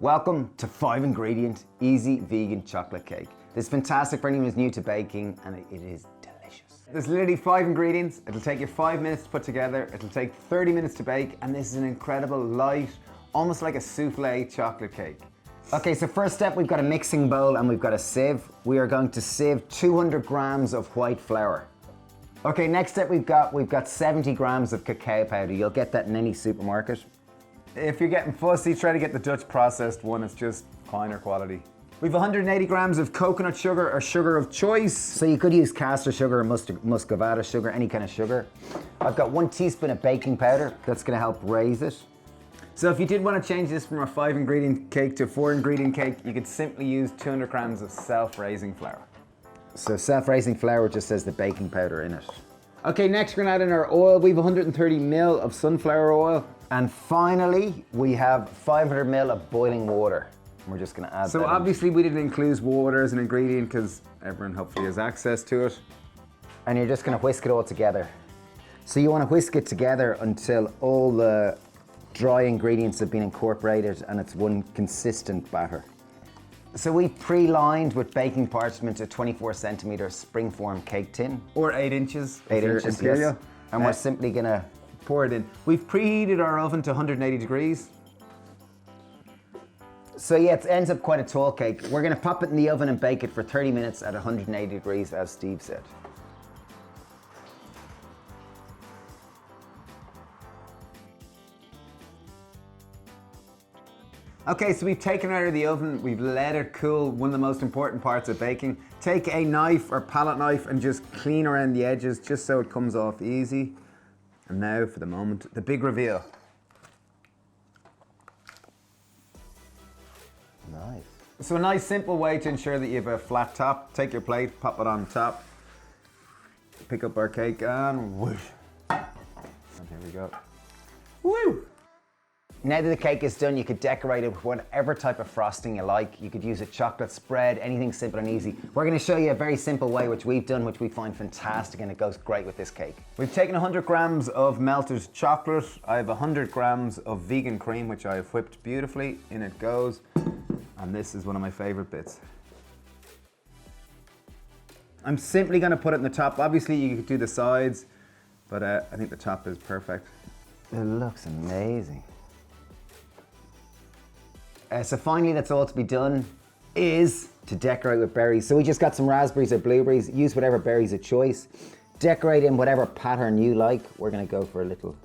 Welcome to 5 ingredient easy vegan chocolate cake. This is fantastic for anyone who's new to baking and it is delicious. There's literally 5 ingredients. It'll take you 5 minutes to put together. It'll take 30 minutes to bake and this is an incredible light, almost like a souffle chocolate cake. Okay, so first step, we've got a mixing bowl and we've got a sieve. We are going to sieve 200 grams of white flour. Okay, next step we've got 70 grams of cacao powder. You'll get that in any supermarket. If you're getting fussy, try to get the Dutch processed one. It's just finer quality. We've 180 grams of coconut sugar or sugar of choice. So you could use caster sugar or muscovado sugar, any kind of sugar. I've got 1 teaspoon of baking powder. That's gonna help raise it. So if you did want to change this from a 5 ingredient cake to a 4 ingredient cake, you could simply use 200 grams of self-raising flour. So self-raising flour just says the baking powder in it. Okay, next we're gonna add in our oil. We have 130 ml of sunflower oil. And finally, we have 500 ml of boiling water. We're just gonna add that. So obviously we didn't include water as an ingredient because everyone hopefully has access to it. And you're just gonna whisk it all together. So you wanna whisk it together until all the dry ingredients have been incorporated and it's one consistent batter. So we pre-lined with baking parchment a 24 centimeter springform cake tin. Or 8 inches. 8 inches, yes. And we're simply gonna pour it in. We've preheated our oven to 180 degrees. So yeah, it ends up quite a tall cake. We're gonna pop it in the oven and bake it for 30 minutes at 180 degrees, as Steve said. Okay, so we've taken it out of the oven, we've let it cool, one of the most important parts of baking. Take a knife or palette knife and just clean around the edges just so it comes off easy. And now for the moment, the big reveal. Nice. So a nice simple way to ensure that you have a flat top. Take your plate, pop it on top. Pick up our cake and whoosh. And here we go. Woo! Now that the cake is done, you could decorate it with whatever type of frosting you like. You could use a chocolate spread, anything simple and easy. We're gonna show you a very simple way which we've done, which we find fantastic and it goes great with this cake. We've taken 100 grams of melted chocolate. I have 100 grams of vegan cream, which I have whipped beautifully. In it goes. And this is one of my favorite bits. I'm simply gonna put it in the top. Obviously you could do the sides, but I think the top is perfect. It looks amazing. So finally, that's all to be done is to decorate with berries. So we just got some raspberries or blueberries. Use whatever berries of choice. Decorate in whatever pattern you like. We're gonna go for a little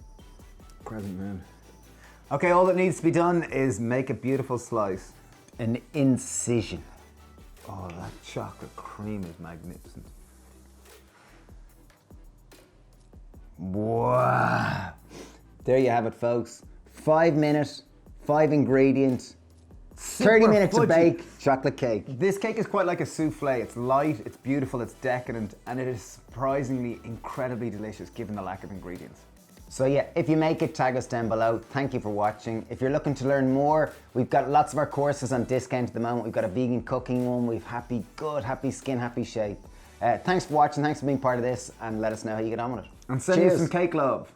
crescent moon. Okay, all that needs to be done is make a beautiful slice. An incision. Oh, that chocolate cream is magnificent. Wow. There you have it, folks. 5 minutes, 5 ingredients. 30 minutes to bake chocolate cake. This cake is quite like a souffle. It's light, it's beautiful, it's decadent, and it is surprisingly incredibly delicious given the lack of ingredients. So yeah, if you make it, tag us down below. Thank you for watching. If you're looking to learn more, we've got lots of our courses on discount at the moment. We've got a vegan cooking one. We've happy gut, happy skin, happy shape. Thanks for watching, thanks for being part of this, and let us know how you get on with it. And send you some cake love.